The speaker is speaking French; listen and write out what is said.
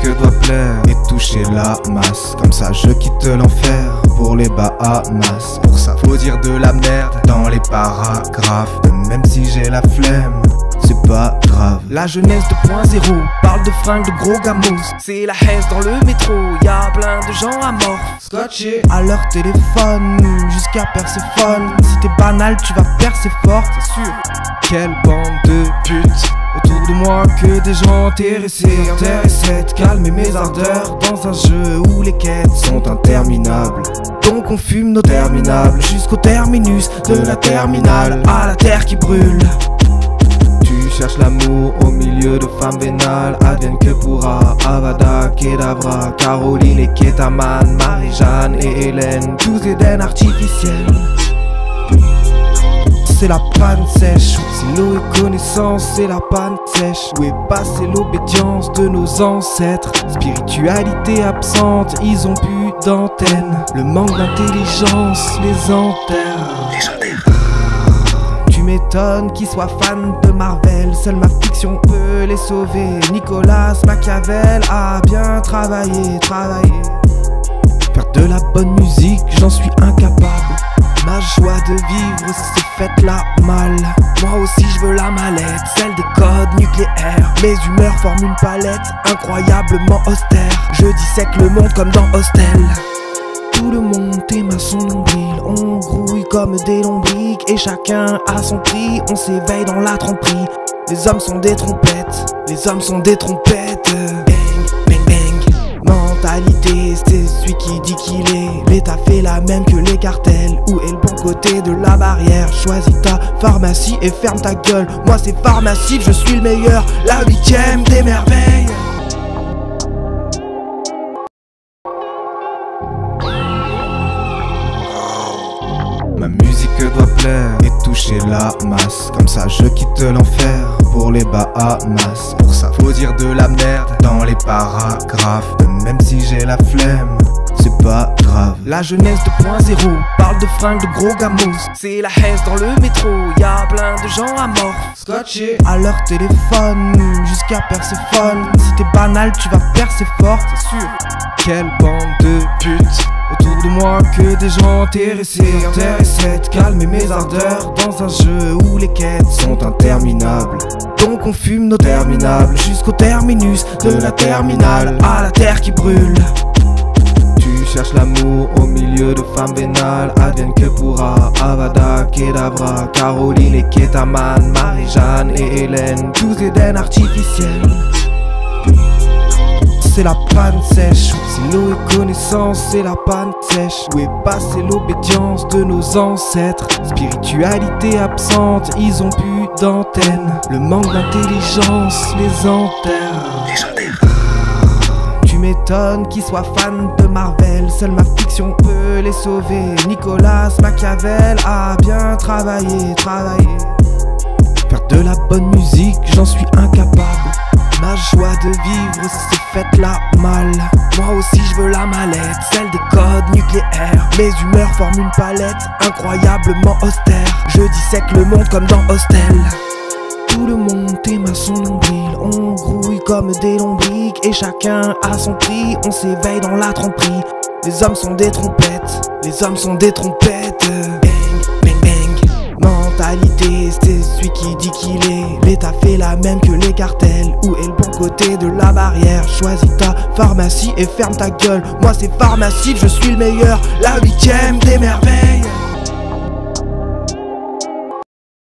musique doit plaire et toucher la masse. Comme ça je quitte l'enfer pour les Bahamas. Pour ça faut dire de la merde dans les paragraphes. Même si j'ai la flemme, c'est pas grave. La jeunesse 2.0 parle de fringues de gros gamos. C'est la haisse dans le métro, y'a plein de gens amorphes, scotché à leur téléphone jusqu'à Perséphone. Si t'es banal tu vas percer fort, c'est sûr. Quelle bande de putes, autour de moi que des gens intéressés de calmer mes ardeurs dans un jeu où les quêtes sont interminables. Donc on fume nos terminables jusqu'au terminus de la terminale, à la terre qui brûle. Tu cherches l'amour au milieu de femmes vénales, advienne que pourra. Avada Kedavra, Caroline et Ketaman, Marie-Jeanne et Hélène, tous Éden artificiels. C'est la panne sèche, si l'eau est connaissance, c'est la panne sèche. Où est passée l'obédience de nos ancêtres? Spiritualité absente, ils ont plus d'antenne. Le manque d'intelligence les enterre. Légendaire. Tu m'étonnes qu'ils soient fans de Marvel, seule ma fiction peut les sauver. Nicolas Machiavel a bien travaillé. Faire de la bonne musique, j'en suis incapable. Ma joie de vivre s'est faite là mal. Moi aussi je veux la mallette, celle des codes nucléaires. Mes humeurs forment une palette incroyablement austère. Je dissèque le monde comme dans Hostel. Tout le monde aime à son nombril, on grouille comme des lombriques. Et chacun a son prix, on s'éveille dans la tromperie. Les hommes sont des trompettes, les hommes sont des trompettes. Bang, bang, bang. Mentalité, c'est celui qui dit qu'il est. L'État fait la même que les cartels. Où est le bon côté de la barrière? Choisis ta pharmacie et ferme ta gueule. Moi c'est pharmacie, je suis le meilleur. La 8ème des merveilles. Ma musique doit plaire et toucher la masse. Comme ça je quitte l'enfer pour les Bahamas. Pour ça faut dire de la merde dans les paragraphes. Même si j'ai la flemme, c'est pas grave. La jeunesse 2.0 parle de fringues de gros gamos. C'est la haisse dans le métro, y'a plein de gens amorphes, scotché à leur téléphone jusqu'à Perséphone. Si t'es banal tu vas percer fort, c'est sûr. Quelle bande de putes, autour de moi que des gens intéressés de calmer mes ardeurs dans un jeu où les quêtes sont interminables. Donc on fume nos terminables jusqu'au terminus de la terminale, à la terre qui brûle. Tu cherches l'amour au milieu de femmes vénales, advienne que pourra. Avada Kedavra, Caroline et Ketaman, Marie-Jeanne et Hélène, tous Éden artificiels. C'est la panne sèche, si l'eau est connaissance, c'est la panne sèche. Où est passée l'obédience de nos ancêtres? Spiritualité absente, ils ont plus d'antenne. Le manque d'intelligence les enterre. Légendaire. Tu m'étonnes qu'ils soient fans de Marvel, seule ma fiction peut les sauver. Nicolas Machiavel a bien travaillé. Faire de la bonne musique, j'en suis incapable. Ma joie de vivre s'est faite là mal. Moi aussi je veux la mallette, celle des codes nucléaires. Mes humeurs forment une palette incroyablement austère. Je dissèque le monde comme dans Hostel. Tout le monde aime à son nombril, on grouille comme des lombriques. Et chacun a son prix, on s'éveille dans la tromperie. Les hommes sont des trompettes, les hommes sont des trompettes. Bang, bang, bang. Mentalité, c'est celui qui dit qu'il est. L'État fait la même que les cartels. Où est le bon côté de la barrière? Choisis ta pharmacie et ferme ta gueule. Moi c'est pharmacie, je suis le meilleur. La 8ème des merveilles.